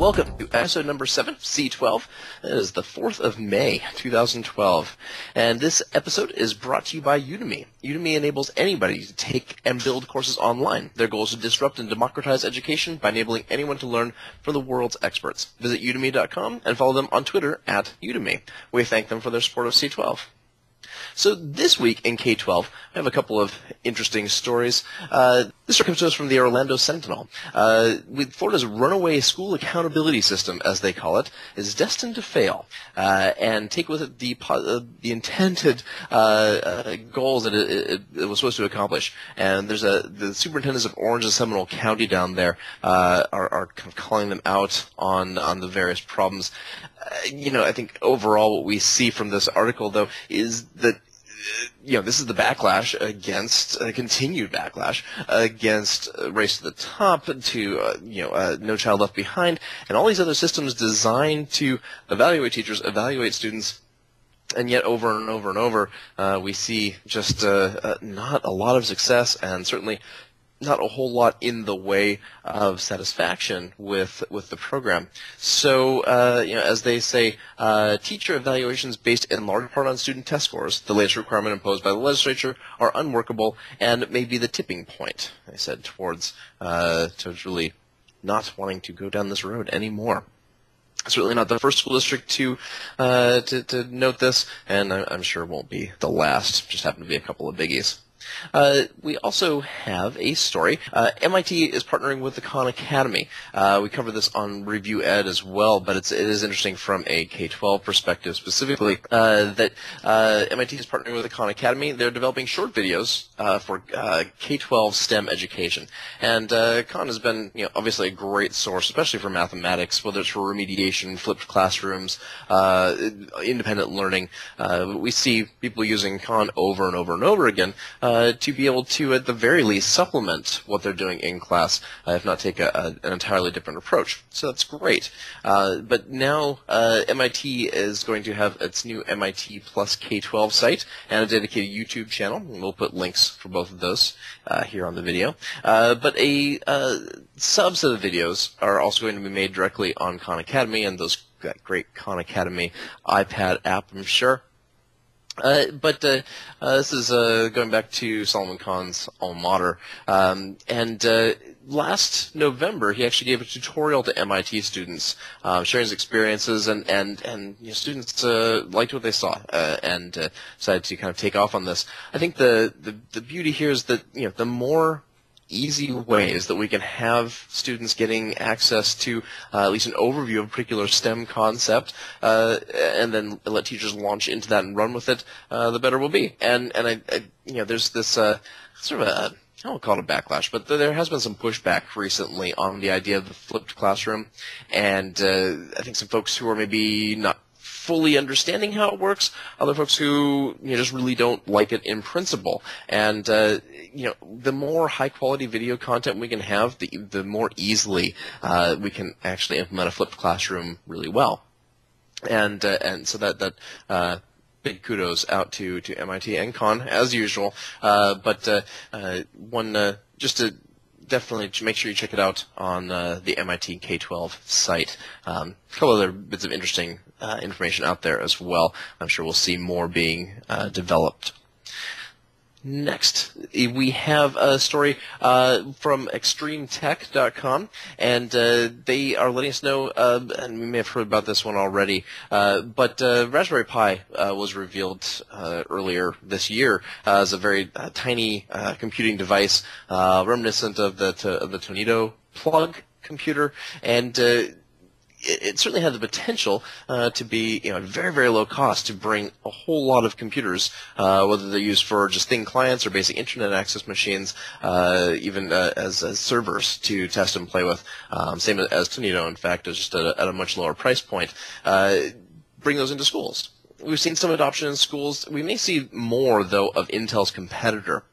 Welcome to episode number 7, C12. It is the 4th of May, 2012. And this episode is brought to you by Udemy. Udemy enables anybody to take and build courses online. Their goal is to disrupt and democratize education by enabling anyone to learn from the world's experts. Visit udemy.com and follow them on Twitter at Udemy. We thank them for their support of C12. So this week in K12, I have a couple of interesting stories. This story comes to us from the Orlando Sentinel. Florida's runaway school accountability system, as they call it, is destined to fail and take with it the intended goals that it was supposed to accomplish. And there's the superintendents of Orange and Seminole County down there are kind of calling them out on the various problems. I think overall what we see from this article, though, is that this is the backlash against continued backlash against Race to the Top, to No Child Left Behind, and all these other systems designed to evaluate teachers, evaluate students. And yet, over and over and over, we see just not a lot of success, and certainly not a whole lot in the way of satisfaction with the program. So, as they say, teacher evaluations based in large part on student test scores, the latest requirement imposed by the legislature, are unworkable and may be the tipping point, they said, towards really not wanting to go down this road anymore. Certainly not the first school district to note this, and I'm sure it won't be the last. Just happen to be a couple of biggies. We also have a story. MIT is partnering with the Khan Academy. We cover this on Review Ed as well, but it is interesting from a K-12 perspective specifically that MIT is partnering with the Khan Academy. They're developing short videos for K-12 STEM education. And Khan has been obviously a great source, especially for mathematics, whether it's for remediation, flipped classrooms, independent learning. We see people using Khan over and over and over again to be able to, at the very least, supplement what they're doing in class, if not take an entirely different approach. So that's great. But now MIT is going to have its new MIT Plus K12 site and a dedicated YouTube channel. And we'll put links for both of those here on the video. But a subset of videos are also going to be made directly on Khan Academy and that great Khan Academy iPad app, I'm sure. But this is going back to Solomon Khan's alma mater, and last November he actually gave a tutorial to MIT students, sharing his experiences, and students liked what they saw and decided to kind of take off on this. I think the beauty here is that the more easy ways that we can have students getting access to at least an overview of a particular STEM concept, and then let teachers launch into that and run with it, the better we'll be. And I there's this sort of a, I won't call it a backlash, but there has been some pushback recently on the idea of the flipped classroom, and I think some folks who are maybe not fully understanding how it works, other folks who just really don't like it in principle. And the more high quality video content we can have, the more easily we can actually implement a flipped classroom really well. And so that big kudos out to MIT and Khan as usual. But just to definitely make sure you check it out on the MIT K12 site. A couple other bits of interesting information out there as well. I'm sure we'll see more being developed. Next, we have a story from extremetech.com, and they are letting us know, and we may have heard about this one already, but Raspberry Pi was revealed earlier this year as a very tiny computing device, reminiscent of the Tornado plug computer, and it certainly had the potential to be, at very, very low cost, to bring a whole lot of computers, whether they're used for just thin clients or basic internet access machines, even as servers to test and play with. Same as Tornado, in fact, is just at a much lower price point. Bring those into schools. We've seen some adoption in schools. We may see more, though, of Intel's competitor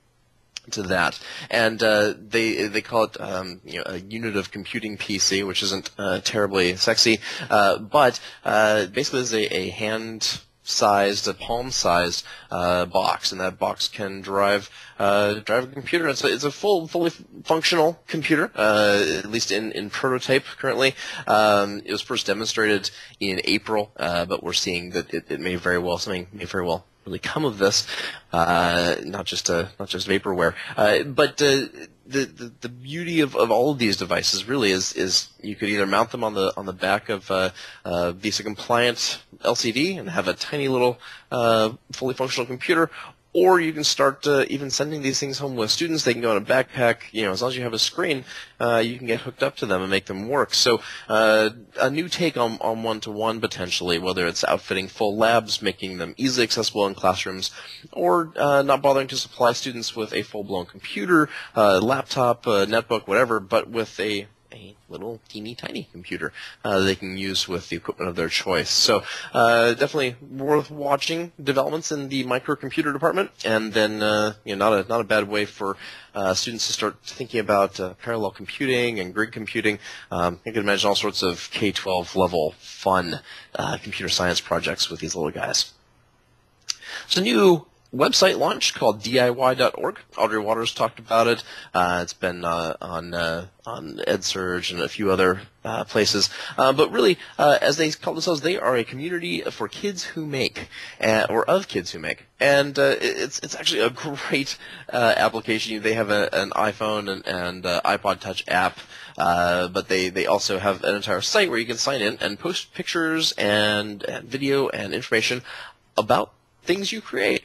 to that, and they call it a unit of computing PC, which isn't terribly sexy, but basically is a hand sized, a palm-sized box, and that box can drive a computer. It's a fully functional computer, at least in prototype currently. It was first demonstrated in April, but we're seeing that it may very well really come of this, not just vaporware. But the beauty of all of these devices really is you could either mount them on the back of a Visa compliant LCD and have a tiny little fully functional computer, or you can start even sending these things home with students. They can go in a backpack. As long as you have a screen, you can get hooked up to them and make them work. So a new take on one-to-one potentially, whether it's outfitting full labs, making them easily accessible in classrooms, or not bothering to supply students with a full-blown computer, laptop, netbook, whatever, but with a little teeny tiny computer they can use with the equipment of their choice. So definitely worth watching developments in the microcomputer department, and then not a bad way for students to start thinking about parallel computing and grid computing. You can imagine all sorts of K12 level fun computer science projects with these little guys. So new website launch called DIY.org. Audrey Waters talked about it. It's been on EdSurge and a few other places. But really, as they call themselves, they are a community for kids who make, or of kids who make. And it's actually a great application. They have an iPhone and iPod Touch app, but they also have an entire site where you can sign in and post pictures and video and information about things you create,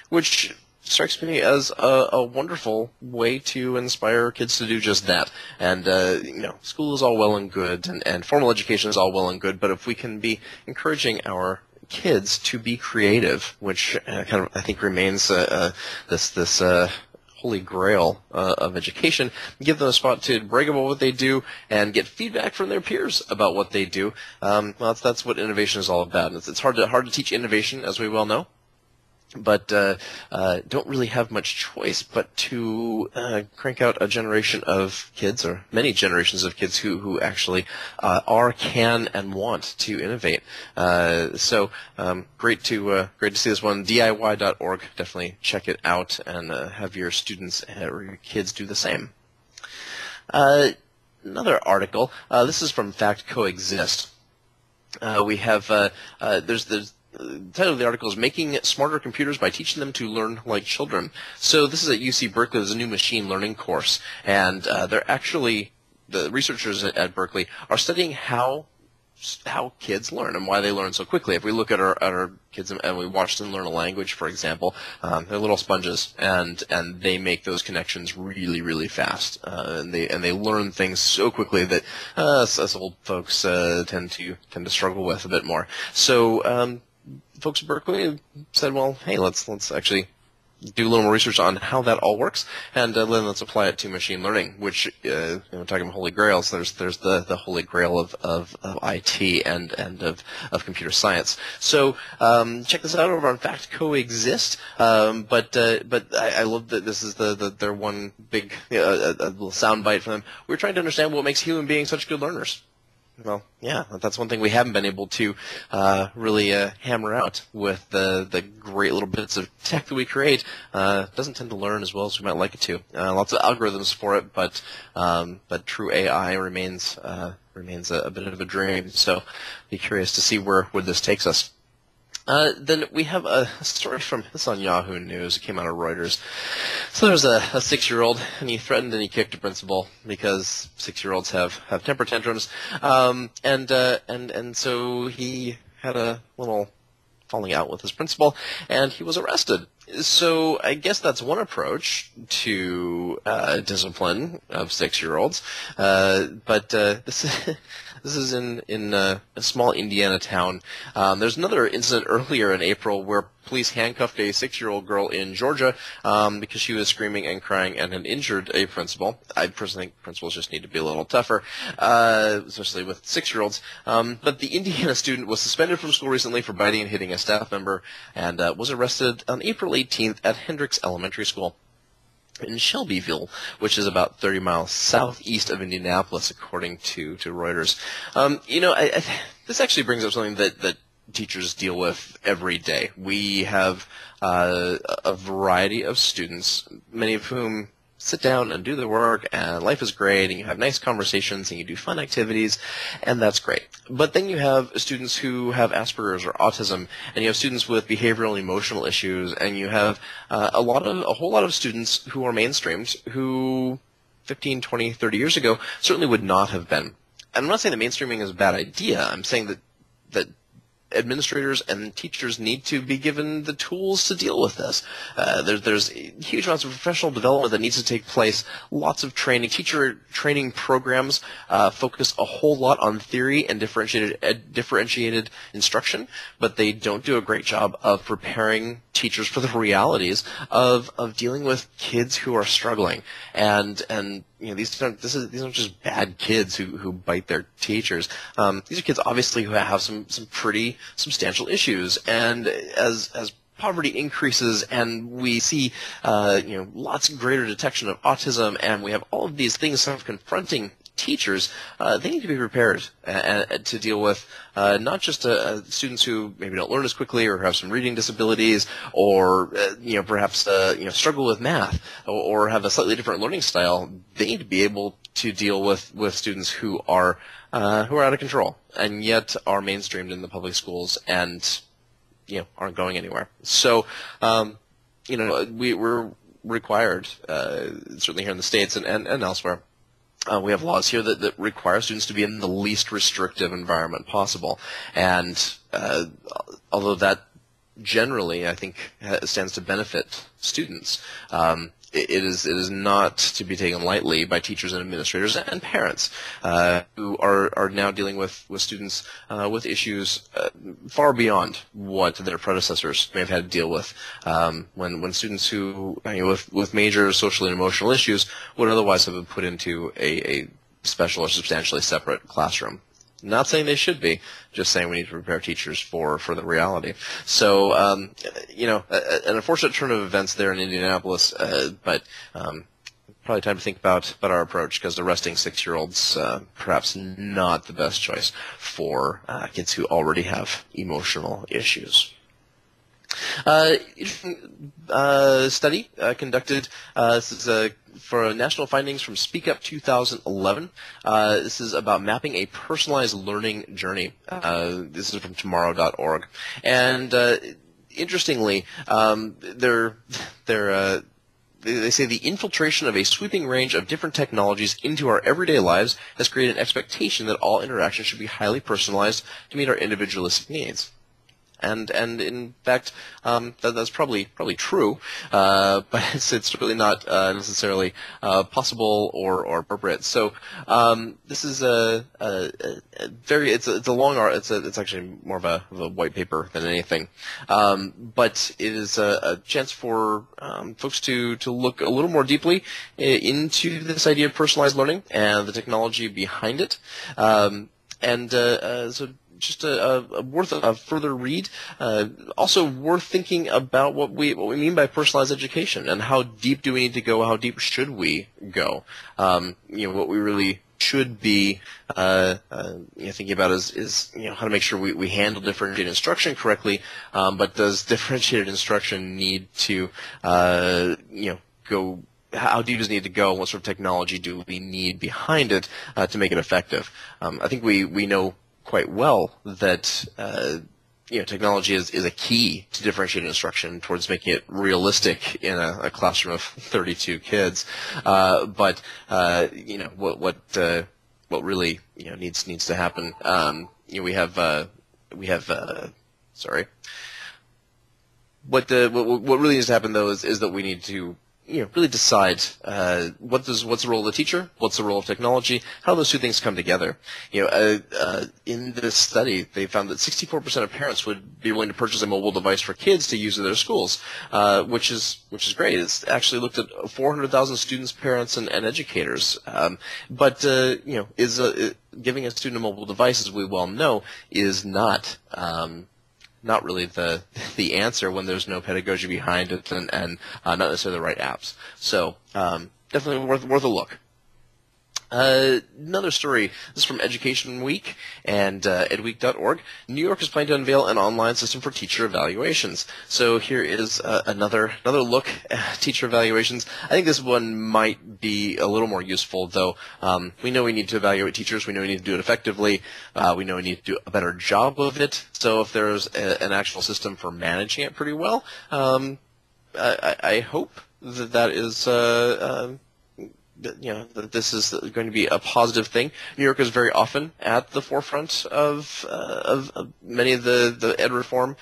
which strikes me as a wonderful way to inspire kids to do just that. And school is all well and good, and formal education is all well and good, but if we can be encouraging our kids to be creative, which kind of I think remains this holy grail of education, give them a spot to brag about what they do and get feedback from their peers about what they do. Well, that's what innovation is all about. It's hard to teach innovation, as we well know, but don't really have much choice but to crank out a generation of kids, or many generations of kids who actually can and want to innovate. So great to see this one. DIY.org. Definitely check it out and have your students or your kids do the same. Another article. This is from Fact Coexist. We have there's the title of the article is Making Smarter Computers by Teaching Them to Learn Like Children. So this is at UC Berkeley. There's a new machine learning course, and the researchers at Berkeley are studying how kids learn and why they learn so quickly. If we look at our kids and we watch them learn a language, for example, they're little sponges, and they make those connections really, really fast, and they learn things so quickly that us old folks tend to struggle with a bit more. So folks at Berkeley said, well, hey, let's actually do a little more research on how that all works, and then let's apply it to machine learning, which, talking about holy grails, there's the holy grail of IT and of computer science. So check this out over on Fact Coexist. But I love that this is their one big a little soundbite from them. We're trying to understand what makes human beings such good learners. Well, yeah, that's one thing we haven't been able to really hammer out with the great little bits of tech that we create. It doesn't tend to learn as well as we might like it to. Lots of algorithms for it, but true AI remains a bit of a dream. So be curious to see where this takes us. Then we have a story from this on Yahoo News. It came out of Reuters. So there's a 6-year-old, and he threatened and he kicked a principal because 6-year-olds have temper tantrums. And so he had a little falling out with his principal, and he was arrested. So I guess that's one approach to discipline of 6-year-olds. But this is in a small Indiana town. There's another incident earlier in April where police handcuffed a 6-year-old girl in Georgia because she was screaming and crying and had injured a principal. I personally think principals just need to be a little tougher, especially with 6-year-olds. But the Indiana student was suspended from school recently for biting and hitting a staff member, and was arrested on April 18th at Hendricks Elementary School in Shelbyville, which is about 30 miles southeast of Indianapolis, according to Reuters. This actually brings up something that teachers deal with every day. We have a variety of students, many of whom sit down and do their work, and life is great, and you have nice conversations, and you do fun activities, and that's great. But then you have students who have Asperger's or autism, and you have students with behavioral and emotional issues, and you have a whole lot of students who are mainstreamed who 15, 20, 30 years ago certainly would not have been. And I'm not saying that mainstreaming is a bad idea. I'm saying that administrators and teachers need to be given the tools to deal with this. There's huge amounts of professional development that needs to take place, lots of training. Teacher training programs focus a whole lot on theory and differentiated instruction, but they don't do a great job of preparing teachers for the realities of dealing with kids who are struggling. And these aren't just bad kids who bite their teachers. These are kids obviously who have some pretty substantial issues, and as poverty increases and we see lots greater detection of autism, and we have all of these things sort of confronting teachers, they need to be prepared to deal with not just students who maybe don't learn as quickly or have some reading disabilities, or perhaps struggle with math, or have a slightly different learning style. They need to be able to deal with students who are out of control and yet are mainstreamed in the public schools and aren't going anywhere. So we're required, certainly here in the States and elsewhere. We have laws here that require students to be in the least restrictive environment possible. And although that generally, I think, stands to benefit students, it is not to be taken lightly by teachers and administrators and parents who are now dealing with students with issues far beyond what their predecessors may have had to deal with. When students who with major social and emotional issues would otherwise have been put into a special or substantially separate classroom. Not saying they should be, just saying we need to prepare teachers for the reality. So, an unfortunate turn of events there in Indianapolis, but probably time to think about our approach, because arresting 6-year-olds perhaps not the best choice for kids who already have emotional issues. Study conducted. This is for national findings from Speak Up 2011. This is about mapping a personalized learning journey. This is from tomorrow.org. And interestingly, they say the infiltration of a sweeping range of different technologies into our everyday lives has created an expectation that all interactions should be highly personalized to meet our individualistic needs. And in fact, that's probably true, but it's really not necessarily possible or appropriate. So this is it's actually more of a white paper than anything, but it is a chance for folks to look a little more deeply into this idea of personalized learning and the technology behind it, so. Just worth a further read. Also worth thinking about what we mean by personalized education, and how deep do we need to go? How deep should we go? What we really should be thinking about is how to make sure we handle differentiated instruction correctly. But does differentiated instruction need to go? How deep does it need to go? What sort of technology do we need behind it to make it effective? I think we know quite well that technology is a key to differentiated instruction towards making it realistic in a classroom of 32 kids. But what really needs to happen? What really needs to happen though is that we need to really decide what's the role of the teacher, what's the role of technology, how those two things come together. In this study, they found that 64% of parents would be willing to purchase a mobile device for kids to use in their schools, which is great. It's actually looked at 400,000 students, parents, and educators. But giving a student a mobile device, as we well know, is not really the answer when there's no pedagogy behind it and not necessarily the right apps. So definitely worth a look. Another story. This is from Education Week and edweek.org. New York is planning to unveil an online system for teacher evaluations. So here is another look at teacher evaluations. I think this one might be a little more useful, though. We know we need to evaluate teachers. We know we need to do it effectively. We know we need to do a better job of it. So if there's an actual system for managing it pretty well, I hope that is that this is going to be a positive thing. New York is very often at the forefront of many of the ed reform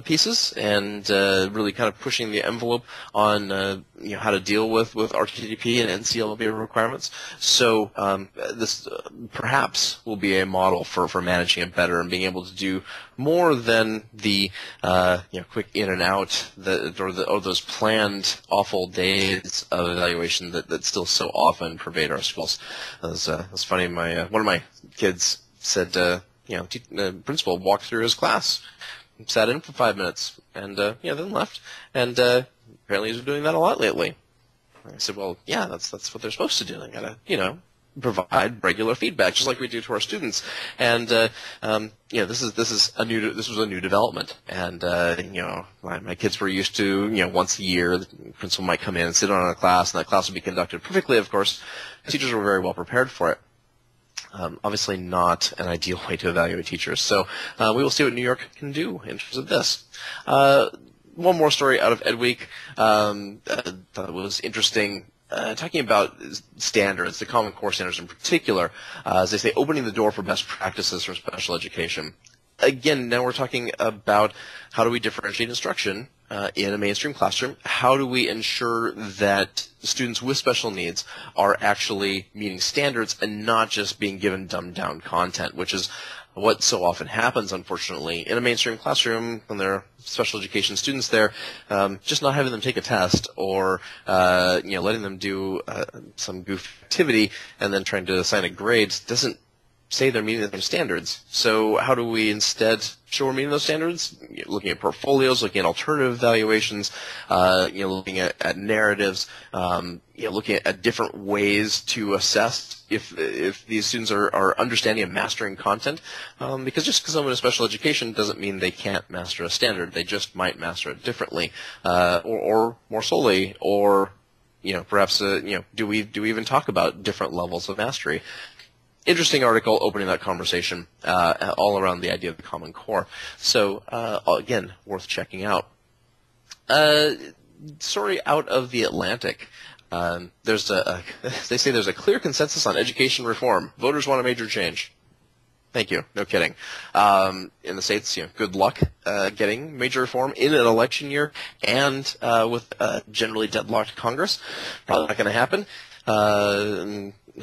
pieces, and really kind of pushing the envelope on how to deal with RTTP and NCLB requirements. So this perhaps will be a model for managing it better and being able to do more than the quick in and out or those planned awful days of evaluation that still so often pervade our schools. It was funny. One of my kids said, the principal walked through his class, sat in for 5 minutes, and then left. And apparently he's been doing that a lot lately. I said, well, yeah, that's what they're supposed to do. They gotta, provide regular feedback, just like we do to our students. And this was a new development. And my kids were used to once a year the principal might come in and sit on a class, and that class would be conducted perfectly. Of course, teachers were very well prepared for it. Obviously, not an ideal way to evaluate teachers. So we will see what New York can do in terms of this. One more story out of Ed Week that was interesting. Talking about standards, the Common Core standards in particular, as they say, opening the door for best practices from special education. Again, now we're talking about how do we differentiate instruction in a mainstream classroom? How do we ensure that students with special needs are actually meeting standards and not just being given dumbed-down content, which is what so often happens, unfortunately, in a mainstream classroom when there are special education students there, just not having them take a test or letting them do some goofy activity and then trying to assign a grade doesn't say they're meeting the standards. So how do we instead show we're meeting those standards? Looking at portfolios, looking at alternative evaluations, looking at narratives, looking at different ways to assess if these students are understanding and mastering content. Because just because someone in special education doesn't mean they can't master a standard. They just might master it differently, or more solely, or perhaps do we even talk about different levels of mastery? Interesting article opening that conversation all around the idea of the Common Core. So, again, worth checking out. Story out of the Atlantic. They say there's a clear consensus on education reform. Voters want a major change. Thank you. No kidding. In the States, good luck getting major reform in an election year and with generally deadlocked Congress. Probably not going to happen.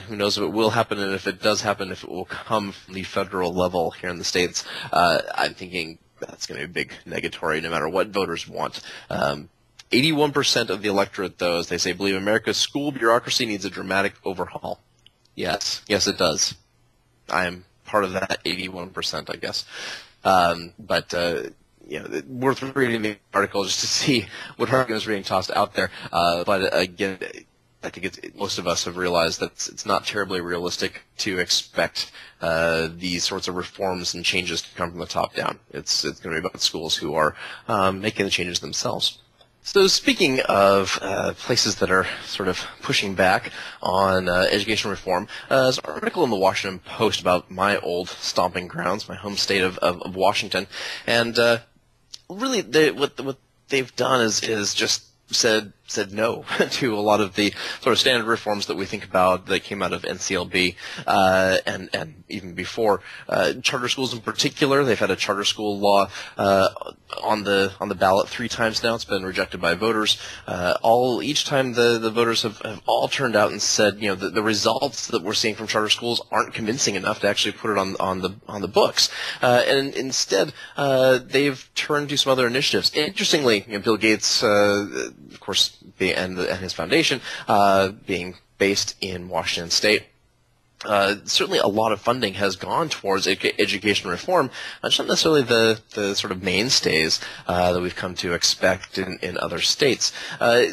Who knows if it will happen, and if it does happen, if it will come from the federal level here in the States. I'm thinking that's going to be a big negatory no matter what voters want. 81% of the electorate, though, as they say, believe America's school bureaucracy needs a dramatic overhaul. Yes, it does. I am part of that 81%, I guess. Worth reading the article just to see what arguments are being tossed out there. But again, I think most of us have realized that it's not terribly realistic to expect these sorts of reforms and changes to come from the top down. It's going to be about schools who are making the changes themselves. So speaking of places that are sort of pushing back on education reform, there's an article in the Washington Post about my old stomping grounds, my home state of Washington, and really what they've done is just said no to a lot of the sort of standard reforms that we think about that came out of NCLB and even before. Charter schools in particular, they've had a charter school law on the ballot 3 times now. It's been rejected by voters. Each time the voters have all turned out and said, the results that we're seeing from charter schools aren't convincing enough to actually put it on the books. And instead, they've turned to some other initiatives. Interestingly, Bill Gates, of course, and his foundation being based in Washington State, certainly a lot of funding has gone towards education reform, just not necessarily the sort of mainstays that we've come to expect in other states.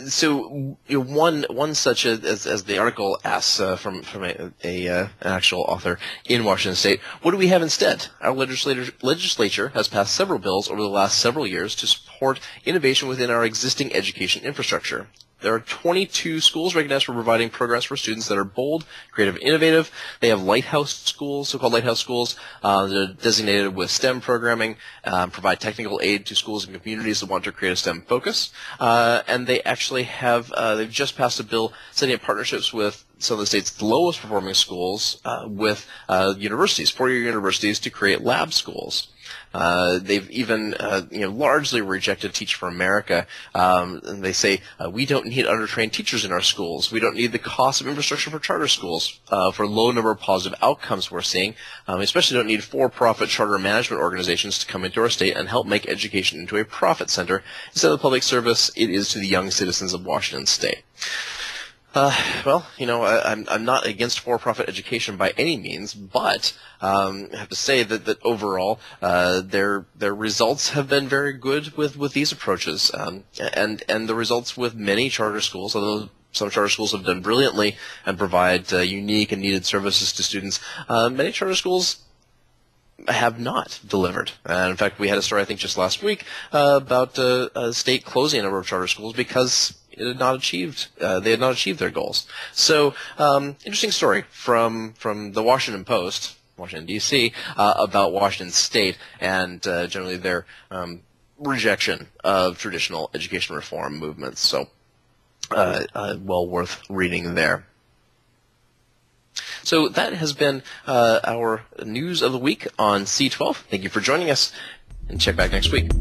So one such as the article asks from an actual author in Washington State, what do we have instead? Our legislature has passed several bills over the last several years to support innovation within our existing education infrastructure. There are 22 schools recognized for providing programs for students that are bold, creative, and innovative. They have lighthouse schools, so-called lighthouse schools, that are designated with STEM programming, provide technical aid to schools and communities that want to create a STEM focus. And they actually have, they've just passed a bill setting up partnerships with some of the state's lowest performing schools with universities, four-year universities, to create lab schools. They've even, largely rejected Teach for America. And they say, we don't need undertrained teachers in our schools. We don't need the cost of infrastructure for charter schools, for low number of positive outcomes we're seeing. We especially don't need for-profit charter management organizations to come into our state and help make education into a profit center instead of the public service it is to the young citizens of Washington State. I'm not against for-profit education by any means, but I have to say that overall their results have been very good with these approaches, and the results with many charter schools, although some charter schools have done brilliantly and provide unique and needed services to students. Many charter schools have not delivered. In fact, we had a story, I think, just last week about a state closing a number of charter schools because they had not achieved their goals. So, interesting story from the Washington Post, Washington D.C., about Washington State and generally their rejection of traditional education reform movements. So, well worth reading there. So that has been our news of the week on C12. Thank you for joining us, and check back next week.